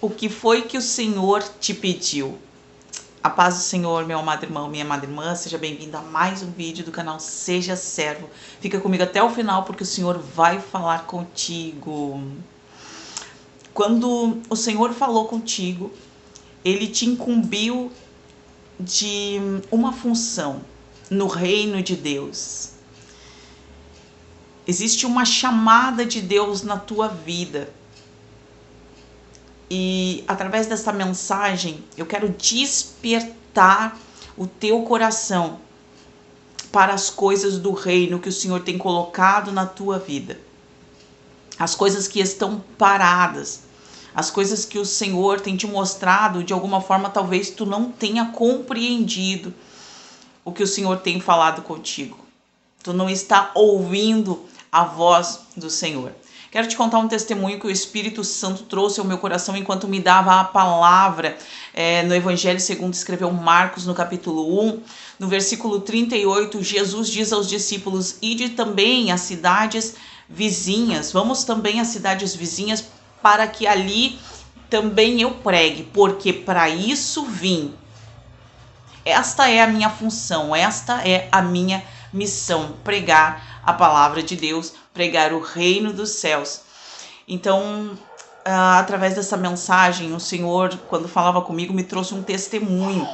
O que foi que o Senhor te pediu? A paz do Senhor, meu amado irmão, minha amada irmã, seja bem-vindo a mais um vídeo do canal Seja Servo. Fica comigo até o final porque o Senhor vai falar contigo. Quando o Senhor falou contigo, Ele te incumbiu de uma função no reino de Deus. Existe uma chamada de Deus na tua vida. E através dessa mensagem eu quero despertar o teu coração para as coisas do reino que o Senhor tem colocado na tua vida. As coisas que estão paradas, as coisas que o Senhor tem te mostrado, de alguma forma talvez tu não tenha compreendido o que o Senhor tem falado contigo. Tu não está ouvindo a voz do Senhor. Quero te contar um testemunho que o Espírito Santo trouxe ao meu coração enquanto me dava a palavra no Evangelho segundo escreveu Marcos, no capítulo 1, no versículo 38, Jesus diz aos discípulos: ide também às cidades vizinhas, vamos também às cidades vizinhas para que ali também eu pregue, porque para isso vim. Esta é a minha função, esta é a minha missão, pregar a palavra de Deus, pregar o reino dos céus. Então, através dessa mensagem, o Senhor, quando falava comigo, me trouxe um testemunho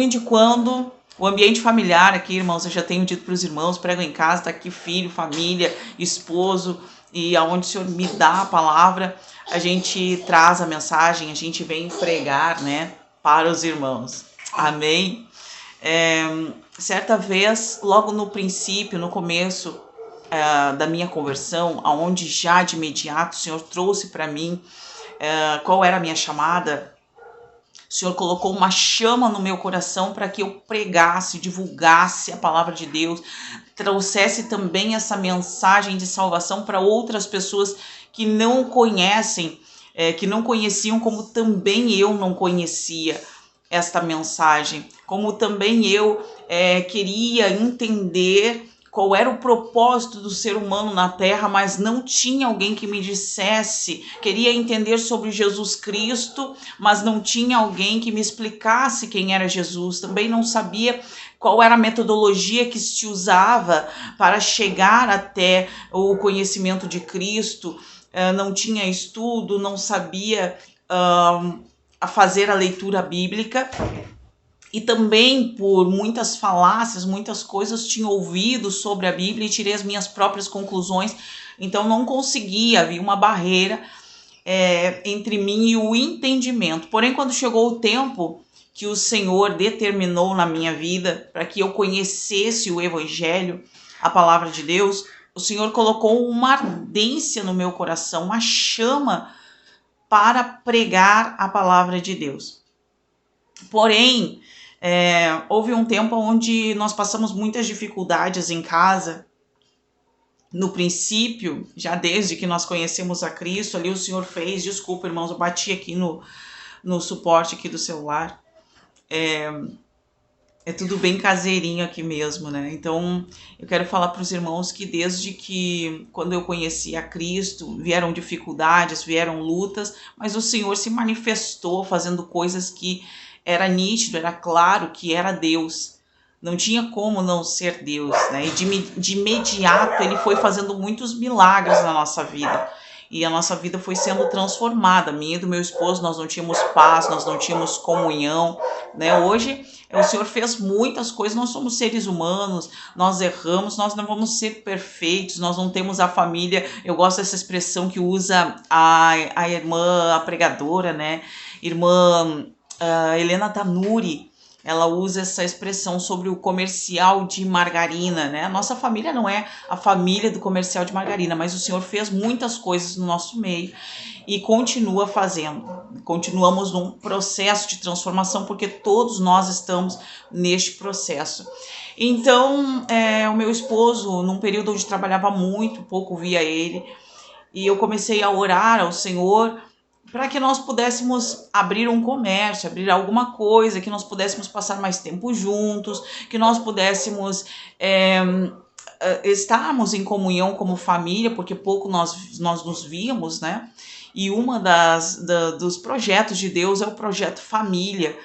de quando o ambiente familiar aqui, irmãos, eu já tenho dito para os irmãos, prego em casa, tá aqui filho, família, esposo, e aonde o Senhor me dá a palavra, a gente traz a mensagem, a gente vem pregar, né, para os irmãos. Amém? Certa vez, logo no princípio, no começo da minha conversão, aonde já de imediato o Senhor trouxe para mim qual era a minha chamada, o Senhor colocou uma chama no meu coração para que eu pregasse, divulgasse a palavra de Deus, trouxesse também essa mensagem de salvação para outras pessoas que não conhecem, que não conheciam, como também eu não conhecia esta mensagem, como também eu queria entender qual era o propósito do ser humano na terra, mas não tinha alguém que me dissesse. Queria entender sobre Jesus Cristo, mas não tinha alguém que me explicasse quem era Jesus. Também não sabia qual era a metodologia que se usava para chegar até o conhecimento de Cristo. Não tinha estudo, não sabia a fazer a leitura bíblica. E também por muitas falácias, muitas coisas tinha ouvido sobre a Bíblia e tirei as minhas próprias conclusões. Então não conseguia, havia uma barreira entre mim e o entendimento. Porém, quando chegou o tempo que o Senhor determinou na minha vida para que eu conhecesse o Evangelho, a palavra de Deus, o Senhor colocou uma ardência no meu coração, uma chama para pregar a palavra de Deus. Porém, houve um tempo onde nós passamos muitas dificuldades em casa. No princípio, já desde que nós conhecemos a Cristo, ali o Senhor fez, desculpa irmãos, eu bati aqui no suporte aqui do celular. É tudo bem caseirinho aqui mesmo, né? Então, eu quero falar para os irmãos que desde que, quando eu conheci a Cristo, vieram dificuldades, vieram lutas, mas o Senhor se manifestou fazendo coisas que era nítido, era claro que era Deus. Não tinha como não ser Deus, né? E de imediato Ele foi fazendo muitos milagres na nossa vida. E a nossa vida foi sendo transformada. Minha e do meu esposo, nós não tínhamos paz, nós não tínhamos comunhão, né? Hoje, o Senhor fez muitas coisas, nós somos seres humanos, nós erramos, nós não vamos ser perfeitos, nós não temos a família. Eu gosto dessa expressão que usa a irmã, a pregadora, né? Irmã Helena Tanuri, ela usa essa expressão sobre o comercial de margarina, né? A nossa família não é a família do comercial de margarina, mas o Senhor fez muitas coisas no nosso meio e continua fazendo. Continuamos num processo de transformação porque todos nós estamos neste processo. Então, o meu esposo, num período onde trabalhava muito, pouco via ele, e eu comecei a orar ao Senhor para que nós pudéssemos abrir um comércio, abrir alguma coisa, que nós pudéssemos passar mais tempo juntos, que nós pudéssemos estarmos em comunhão como família, porque pouco nós nos víamos, né? E dos projetos de Deus é o projeto família,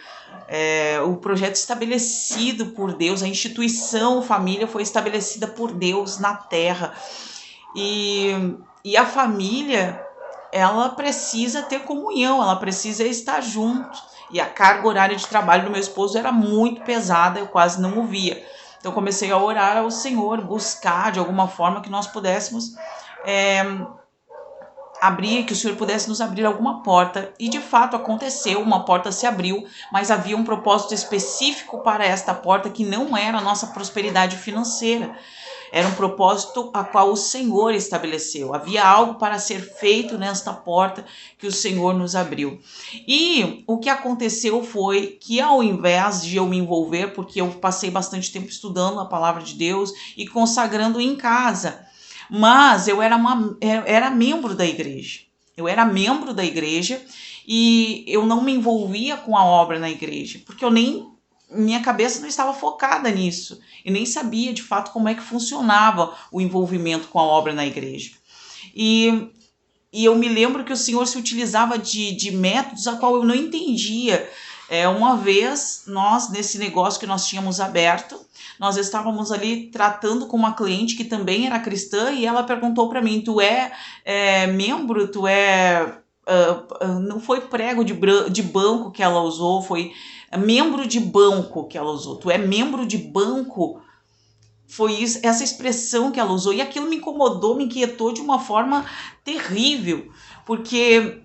o projeto estabelecido por Deus, a instituição família foi estabelecida por Deus na terra. E a família, ela precisa ter comunhão, ela precisa estar junto. E a carga horária de trabalho do meu esposo era muito pesada, eu quase não o via. Então comecei a orar ao Senhor, buscar de alguma forma que nós pudéssemos abrir, que o Senhor pudesse nos abrir alguma porta. E de fato aconteceu, uma porta se abriu, mas havia um propósito específico para esta porta que não era a nossa prosperidade financeira. Era um propósito a qual o Senhor estabeleceu. Havia algo para ser feito nesta porta que o Senhor nos abriu. E o que aconteceu foi que, ao invés de eu me envolver, porque eu passei bastante tempo estudando a palavra de Deus e consagrando em casa, mas eu era membro da igreja. Eu era membro da igreja e eu não me envolvia com a obra na igreja, porque minha cabeça não estava focada nisso. Eu nem sabia de fato como é que funcionava o envolvimento com a obra na igreja. E eu me lembro que o Senhor se utilizava de métodos a qual eu não entendia. Uma vez, nesse negócio que nós tínhamos aberto, nós estávamos ali tratando com uma cliente que também era cristã e ela perguntou para mim, tu é membro, tu é... não foi prego de banco que ela usou, foi membro de banco que ela usou. Tu é membro de banco? Foi isso, essa expressão que ela usou. E aquilo me incomodou, me inquietou de uma forma terrível. Porque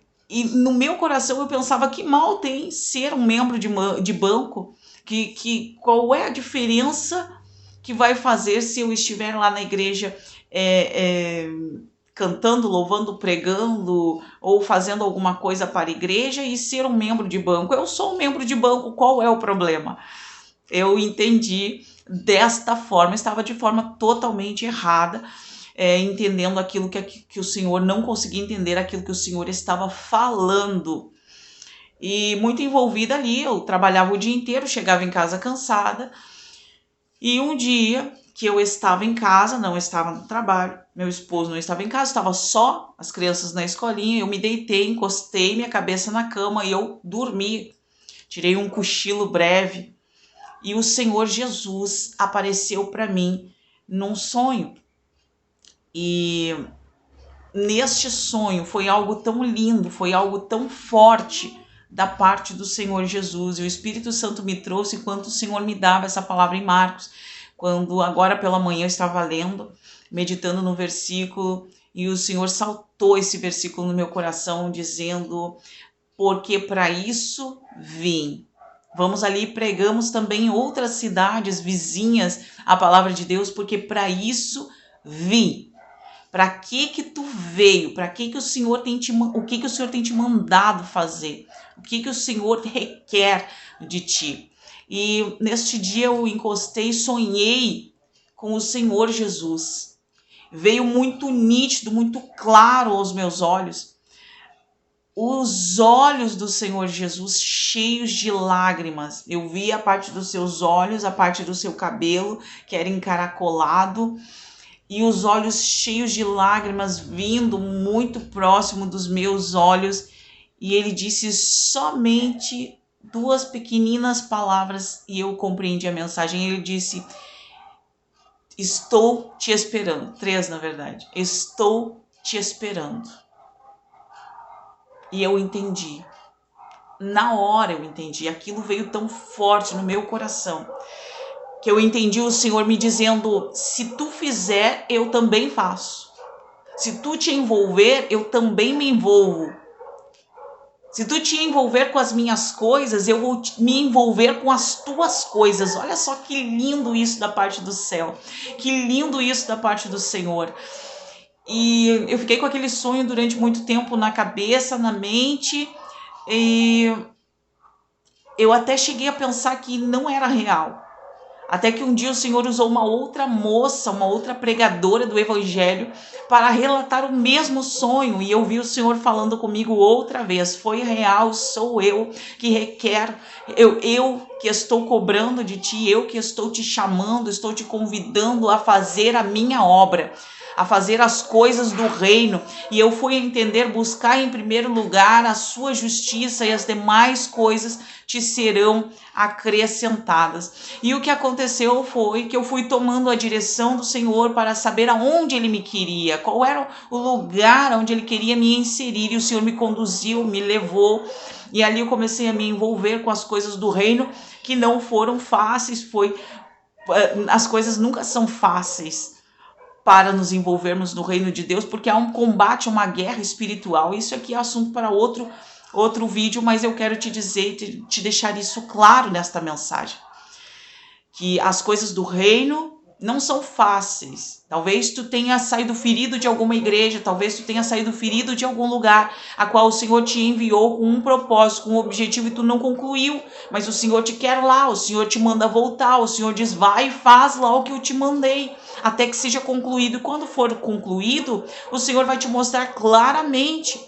no meu coração eu pensava que mal tem ser um membro de banco. Qual é a diferença que vai fazer se eu estiver lá na igreja cantando, louvando, pregando ou fazendo alguma coisa para a igreja e ser um membro de banco? Eu sou um membro de banco, qual é o problema? Eu entendi desta forma, estava de forma totalmente errada, entendendo aquilo que o Senhor, não conseguia entender aquilo que o Senhor estava falando. E muito envolvida ali, eu trabalhava o dia inteiro, chegava em casa cansada. E um dia que eu estava em casa, não estava no trabalho, meu esposo não estava em casa, estava só as crianças na escolinha, eu me deitei, encostei minha cabeça na cama e eu dormi. Tirei um cochilo breve e o Senhor Jesus apareceu para mim num sonho. E neste sonho foi algo tão lindo, foi algo tão forte da parte do Senhor Jesus. E o Espírito Santo me trouxe enquanto o Senhor me dava essa palavra em Marcos. Quando agora pela manhã eu estava lendo, meditando no versículo, e o Senhor saltou esse versículo no meu coração, dizendo, porque para isso vim. Vamos ali, pregamos também em outras cidades vizinhas a palavra de Deus, porque para isso vim. Para que tu veio? Para que o Senhor tem o que o Senhor tem te mandado fazer? O que o Senhor requer de ti? E neste dia eu encostei e sonhei com o Senhor Jesus. Veio muito nítido, muito claro aos meus olhos. Os olhos do Senhor Jesus cheios de lágrimas. Eu vi a parte dos seus olhos, a parte do seu cabelo, que era encaracolado, e os olhos cheios de lágrimas vindo muito próximo dos meus olhos. E ele disse somente 2 pequeninas palavras e eu compreendi a mensagem. Ele disse, estou te esperando. 3, na verdade. Estou te esperando. E eu entendi. Na hora eu entendi. Aquilo veio tão forte no meu coração que eu entendi o Senhor me dizendo, se tu fizer, eu também faço. Se tu te envolver, eu também me envolvo. Se tu te envolver com as minhas coisas, eu vou me envolver com as tuas coisas. Olha só que lindo isso da parte do céu. Que lindo isso da parte do Senhor. E eu fiquei com aquele sonho durante muito tempo na cabeça, na mente. E eu até cheguei a pensar que não era real. Até que um dia o Senhor usou uma outra moça, uma outra pregadora do Evangelho para relatar o mesmo sonho. E eu vi o Senhor falando comigo outra vez. Foi real, sou eu que requer, eu que estou cobrando de ti, eu que estou te chamando, estou te convidando a fazer a minha obra. a fazer as coisas do reino. E eu fui entender, buscar em primeiro lugar a sua justiça, e as demais coisas te serão acrescentadas. E o que aconteceu foi que eu fui tomando a direção do Senhor para saber aonde Ele me queria, qual era o lugar onde Ele queria me inserir, e o Senhor me conduziu, me levou, e ali eu comecei a me envolver com as coisas do reino, que não foram fáceis. As coisas nunca são fáceis para nos envolvermos no reino de Deus, porque há um combate, uma guerra espiritual. Isso aqui é assunto para outro vídeo, mas eu quero te dizer, te deixar isso claro nesta mensagem, que as coisas do reino não são fáceis. Talvez tu tenha saído ferido de alguma igreja, talvez tu tenha saído ferido de algum lugar a qual o Senhor te enviou com um propósito, com um objetivo, e tu não concluiu, mas o Senhor te quer lá, o Senhor te manda voltar, o Senhor diz, vai e faz lá o que eu te mandei, até que seja concluído. E quando for concluído, o Senhor vai te mostrar claramente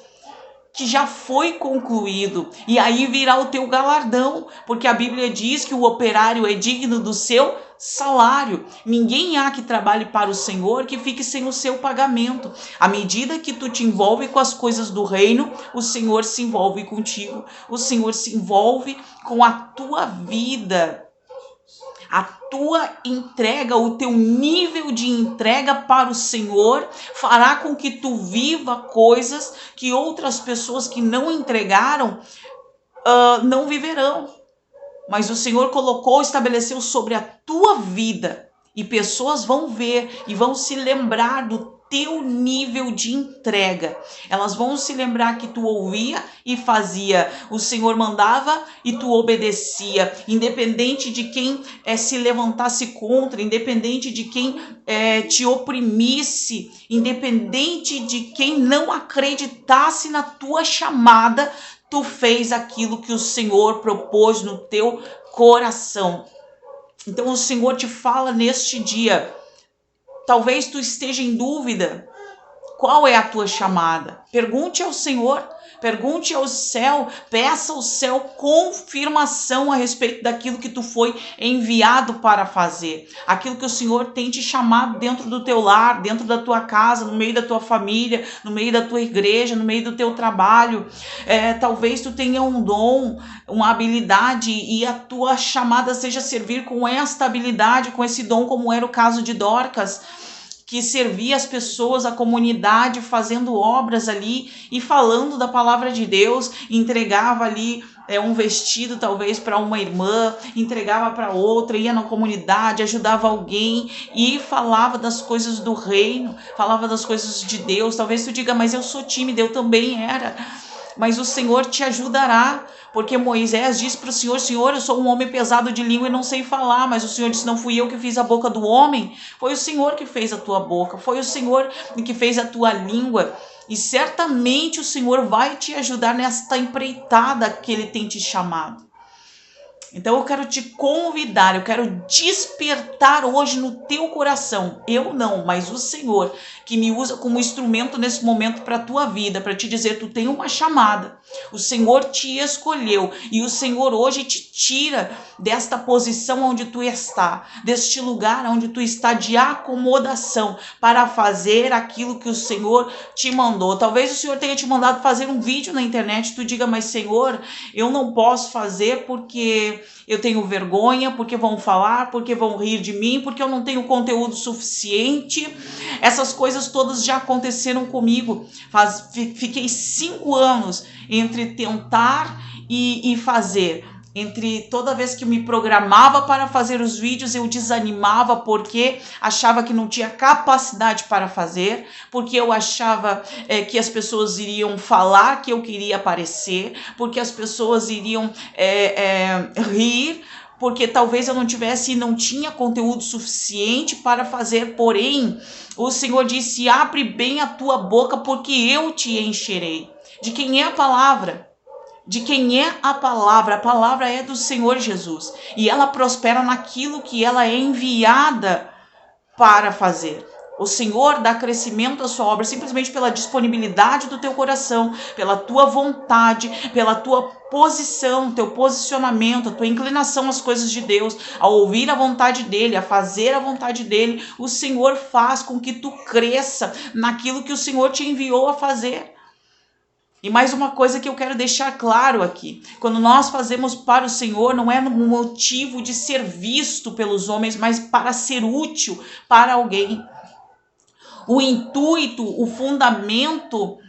que já foi concluído, e aí virá o teu galardão, porque a Bíblia diz que o operário é digno do seu salário. Ninguém há que trabalhe para o Senhor que fique sem o seu pagamento. À medida que tu te envolve com as coisas do reino, o Senhor se envolve contigo, o Senhor se envolve com a tua vida. A tua entrega, o teu nível de entrega para o Senhor fará com que tu viva coisas que outras pessoas que não entregaram não viverão. Mas o Senhor estabeleceu sobre a tua vida, e pessoas vão ver e vão se lembrar do teu nível de entrega. Elas vão se lembrar que tu ouvia e fazia, o Senhor mandava e tu obedecia, independente de quem se levantasse contra, independente de quem te oprimisse, independente de quem não acreditasse na tua chamada, tu fez aquilo que o Senhor propôs no teu coração. Então o Senhor te fala neste dia. Talvez tu esteja em dúvida. Qual é a tua chamada? Pergunte ao Senhor, pergunte ao céu, peça ao céu confirmação a respeito daquilo que tu foi enviado para fazer, aquilo que o Senhor tem te chamado dentro do teu lar, dentro da tua casa, no meio da tua família, no meio da tua igreja, no meio do teu trabalho. Talvez tu tenha um dom, uma habilidade, e a tua chamada seja servir com esta habilidade, com esse dom, como era o caso de Dorcas, que servia as pessoas, a comunidade, fazendo obras ali e falando da palavra de Deus, entregava ali um vestido talvez para uma irmã, entregava para outra, ia na comunidade, ajudava alguém e falava das coisas do reino, falava das coisas de Deus. Talvez tu diga, mas eu sou tímida, eu também era. Mas o Senhor te ajudará, porque Moisés disse para o Senhor, Senhor, eu sou um homem pesado de língua e não sei falar, mas o Senhor disse, não fui eu que fiz a boca do homem, foi o Senhor que fez a tua boca, foi o Senhor que fez a tua língua, e certamente o Senhor vai te ajudar nesta empreitada que Ele tem te chamado. Então eu quero te convidar, eu quero despertar hoje no teu coração, eu não, mas o Senhor, que me usa como instrumento nesse momento para a tua vida, para te dizer, tu tem uma chamada, o Senhor te escolheu, e o Senhor hoje te tira desta posição onde tu está, deste lugar onde tu está de acomodação, para fazer aquilo que o Senhor te mandou. Talvez o Senhor tenha te mandado fazer um vídeo na internet, tu diga, mas Senhor, eu não posso fazer porque eu tenho vergonha, porque vão falar, porque vão rir de mim, porque eu não tenho conteúdo suficiente. Essas coisas todas já aconteceram comigo. Fiquei 5 anos entre tentar e fazer. Entre toda vez que me programava para fazer os vídeos, eu desanimava porque achava que não tinha capacidade para fazer, porque eu achava que as pessoas iriam falar que eu queria aparecer, porque as pessoas iriam rir, porque talvez eu não tinha conteúdo suficiente para fazer. Porém, o Senhor disse, abre bem a tua boca, porque eu te encherei. De quem é a palavra? De quem é a palavra? A palavra é do Senhor Jesus, e ela prospera naquilo que ela é enviada para fazer. O Senhor dá crescimento à sua obra simplesmente pela disponibilidade do teu coração, pela tua vontade, pela tua posição, teu posicionamento, a tua inclinação às coisas de Deus, a ouvir a vontade dele, a fazer a vontade dele. O Senhor faz com que tu cresça naquilo que o Senhor te enviou a fazer. E mais uma coisa que eu quero deixar claro aqui: quando nós fazemos para o Senhor, não é no motivo de ser visto pelos homens, mas para ser útil para alguém. O intuito, o fundamento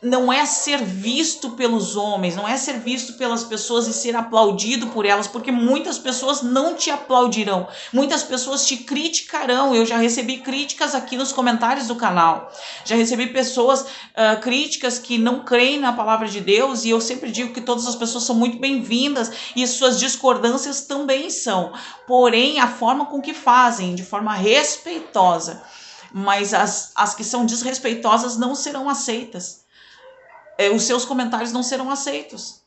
não é ser visto pelos homens, não é ser visto pelas pessoas e ser aplaudido por elas, porque muitas pessoas não te aplaudirão, muitas pessoas te criticarão. Eu já recebi críticas aqui nos comentários do canal, já recebi pessoas críticas que não creem na palavra de Deus, e eu sempre digo que todas as pessoas são muito bem-vindas e suas discordâncias também são, porém a forma com que fazem, de forma respeitosa, mas as que são desrespeitosas não serão aceitas. Os seus comentários não serão aceitos,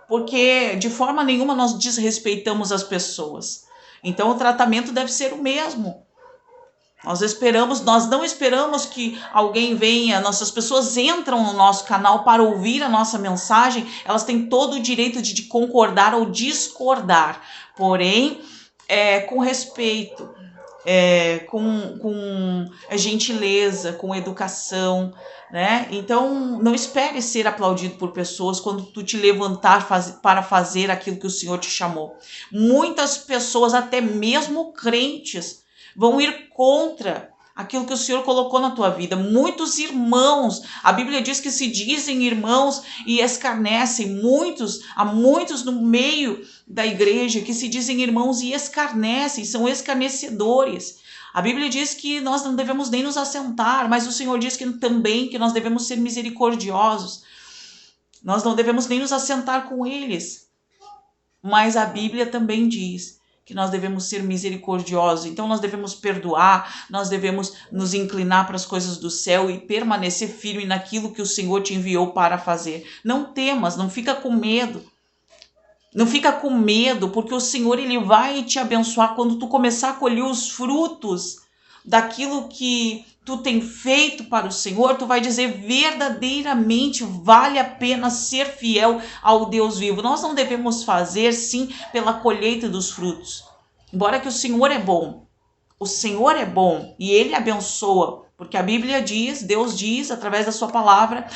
porque de forma nenhuma nós desrespeitamos as pessoas. Então o tratamento deve ser o mesmo. Nós não esperamos que alguém venha, nossas pessoas entram no nosso canal para ouvir a nossa mensagem, elas têm todo o direito de concordar ou discordar, porém com respeito, com gentileza, com educação, né? Então não espere ser aplaudido por pessoas quando tu te levantar para fazer aquilo que o Senhor te chamou. Muitas pessoas, até mesmo crentes, vão ir contra aquilo que o Senhor colocou na tua vida. Muitos irmãos, a Bíblia diz que se dizem irmãos e escarnecem. Há muitos no meio da igreja que se dizem irmãos e escarnecem, são escarnecedores. A Bíblia diz que nós não devemos nem nos assentar, mas o Senhor diz que também que nós devemos ser misericordiosos. Nós não devemos nem nos assentar com eles. Mas a Bíblia também diz que nós devemos ser misericordiosos. Então nós devemos perdoar, nós devemos nos inclinar para as coisas do céu e permanecer firme naquilo que o Senhor te enviou para fazer. Não temas, não fica com medo. Não fica com medo, porque o Senhor ele vai te abençoar quando tu começar a colher os frutos daquilo que tu tem feito para o Senhor. Tu vai dizer verdadeiramente vale a pena ser fiel ao Deus vivo. Nós não devemos fazer sim pela colheita dos frutos, embora que o Senhor é bom. O Senhor é bom e ele abençoa, porque a Bíblia diz, Deus diz através da sua palavra,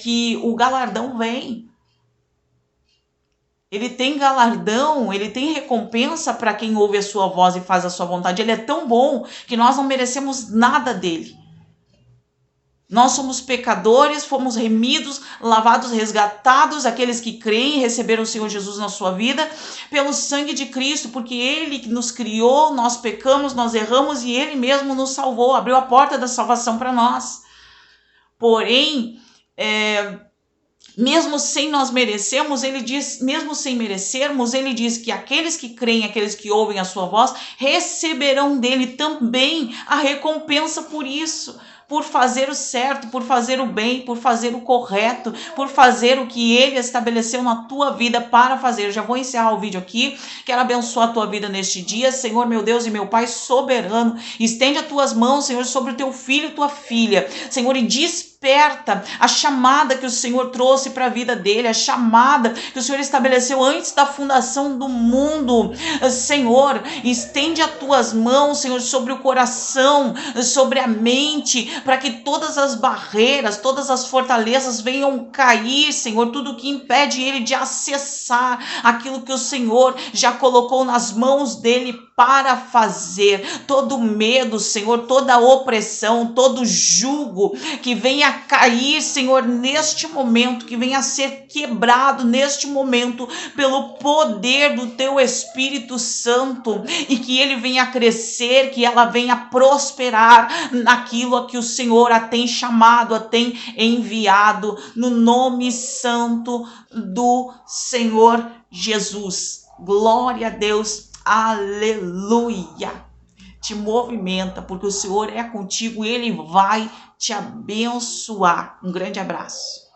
que o galardão vem. Ele tem galardão, ele tem recompensa para quem ouve a sua voz e faz a sua vontade. Ele é tão bom que nós não merecemos nada dele. Nós somos pecadores, fomos remidos, lavados, resgatados, aqueles que creem e receberam o Senhor Jesus na sua vida, pelo sangue de Cristo, porque ele nos criou, nós pecamos, nós erramos e ele mesmo nos salvou, abriu a porta da salvação para nós. Porém, mesmo sem nós merecermos, ele diz, mesmo sem merecermos, ele diz que aqueles que creem, aqueles que ouvem a sua voz, receberão dele também a recompensa por isso, por fazer o certo, por fazer o bem, por fazer o correto, por fazer o que ele estabeleceu na tua vida para fazer. Eu já vou encerrar o vídeo aqui, quero abençoar a tua vida neste dia, Senhor, meu Deus e meu Pai soberano, estende as tuas mãos, Senhor, sobre o teu filho e tua filha, Senhor, e desperta a chamada que o Senhor trouxe para a vida dele, a chamada que o Senhor estabeleceu antes da fundação do mundo. Senhor, estende as tuas mãos, Senhor, sobre o coração, sobre a mente, para que todas as barreiras, todas as fortalezas venham cair, Senhor, tudo que impede ele de acessar aquilo que o Senhor já colocou nas mãos dele para fazer. Todo medo, Senhor, toda opressão, todo jugo que venha cair, Senhor, neste momento, que venha a ser quebrado neste momento pelo poder do teu Espírito Santo, e que ele venha a crescer, que ela venha a prosperar naquilo a que o Senhor a tem chamado, a tem enviado, no nome santo do Senhor Jesus. Glória a Deus, aleluia. Te movimenta, porque o Senhor é contigo e ele vai te abençoar. Um grande abraço.